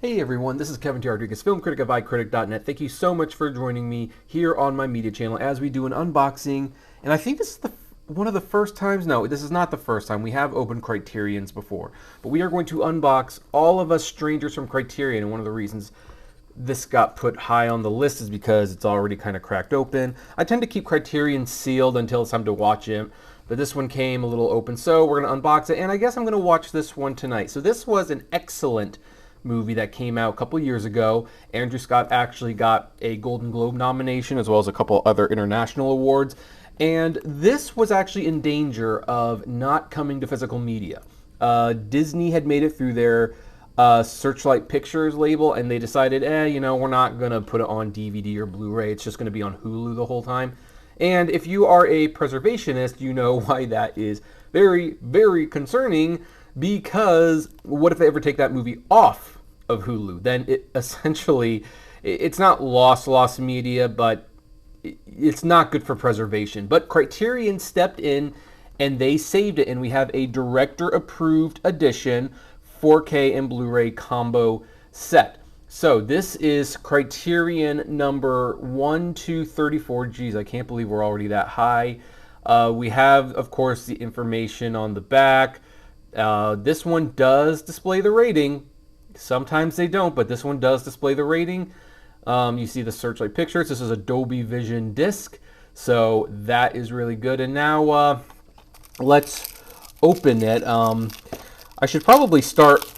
Hey everyone, this is Kevin T. Rodriguez, film critic of iCritic.net. Thank you so much for joining me here on my media channel as we do an unboxing. And I think this is one of the first times, no, this is not the first time. We have opened Criterions before. But we are going to unbox All of Us Strangers from Criterion. And one of the reasons this got put high on the list is because it's already kind of cracked open. I tend to keep Criterion sealed until it's time to watch it. But this one came a little open, so we're going to unbox it. And I guess I'm going to watch this one tonight. So this was an excellent movie that came out a couple years ago. Andrew Scott actually got a Golden Globe nomination as well as a couple other international awards. And this was actually in danger of not coming to physical media. Disney had made it through their Searchlight Pictures label, and they decided, we're not going to put it on DVD or Blu-ray. It's just going to be on Hulu the whole time. And if you are a preservationist, you know why that is very, very concerning, because what if they ever take that movie off of Hulu? Then it essentially, it's not lost media, but it's not good for preservation. But Criterion stepped in and they saved it, and we have a director-approved edition 4K and Blu-ray combo set. So this is Criterion number 1234. Geez, I can't believe we're already that high. We have, of course, the information on the back. This one does display the rating. Sometimes they don't, but this one does display the rating. You see the Searchlight Pictures. This is a Dolby Vision disc, so that is really good. And now let's open it. I should probably start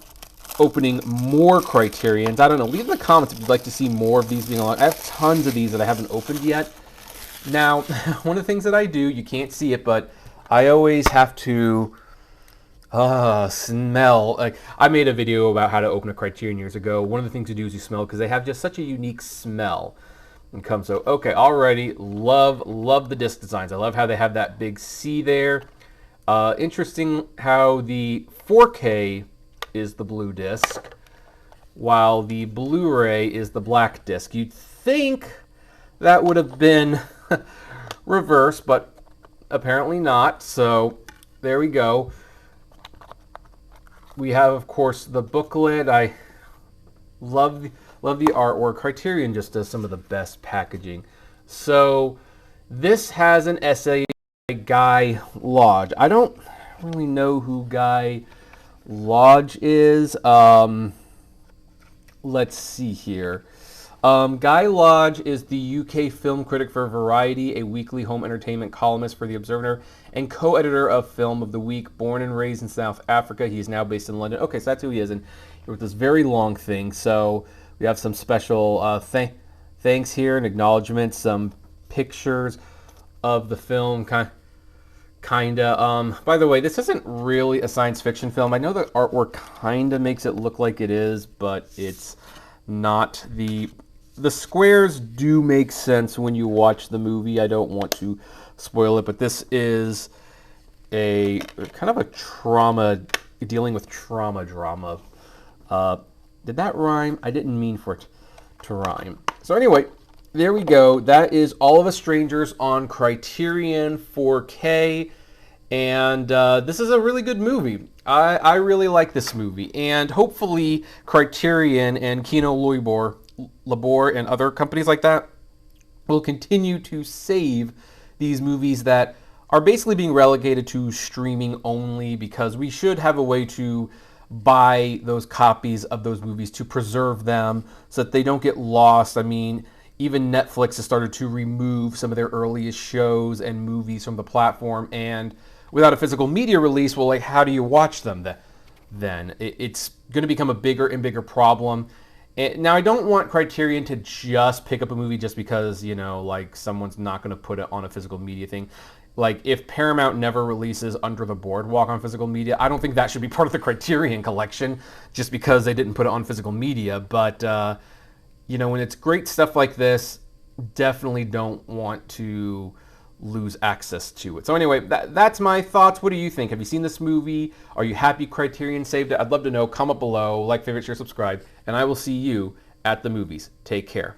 opening more Criterions. I don't know. Leave in the comments if you'd like to see more of these being on. I have tons of these that I haven't opened yet. Now, one of the things that I do, you can't see it, but I always have to smell. Like, I made a video about how to open a Criterion years ago. One of the things to do is you smell, because they have just such a unique smell. And come so okay, already love the disc designs. I love how they have that big C there. Interesting how the 4K is the blue disc, while the Blu-ray is the black disc. You'd think that would have been reversed, but apparently not. So there we go. We have, of course, the booklet. I love the artwork. Criterion just does some of the best packaging. So this has an essay by Guy Lodge. I don't really know who Guy Lodge is. Let's see here. Guy Lodge is the UK film critic for Variety, a weekly home entertainment columnist for The Observer, and co-editor of Film of the Week. Born and raised in South Africa, he is now based in London. Okay, so that's who he is, and he wrote this very long thing. So we have some special thanks here and acknowledgments, some pictures of the film, kinda. By the way, this isn't really a science fiction film. I know the artwork kinda makes it look like it is, but it's not. The squares do make sense when you watch the movie. I don't want to spoil it, but this is a kind of a trauma, dealing with trauma drama. Did that rhyme? I didn't mean for it to rhyme. So anyway, there we go. That is All of Us Strangers on Criterion 4K. And this is a really good movie. I really like this movie. And hopefully Criterion and Kino Lorber and other companies like that will continue to save these movies that are basically being relegated to streaming only, because we should have a way to buy those copies of those movies to preserve them so that they don't get lost. I mean, even Netflix has started to remove some of their earliest shows and movies from the platform, and without a physical media release, well, like, how do you watch them then? It's going to become a bigger and bigger problem. Now, I don't want Criterion to just pick up a movie just because, like, someone's not going to put it on a physical media thing. Like, if Paramount never releases Under the Boardwalk on physical media, I don't think that should be part of the Criterion collection just because they didn't put it on physical media. But, when it's great stuff like this, definitely don't want to lose access to it. So anyway, that's my thoughts. What do you think? Have you seen this movie? Are you happy Criterion saved it? I'd love to know. Comment below, like, favorite, share, subscribe, and I will see you at the movies. Take care.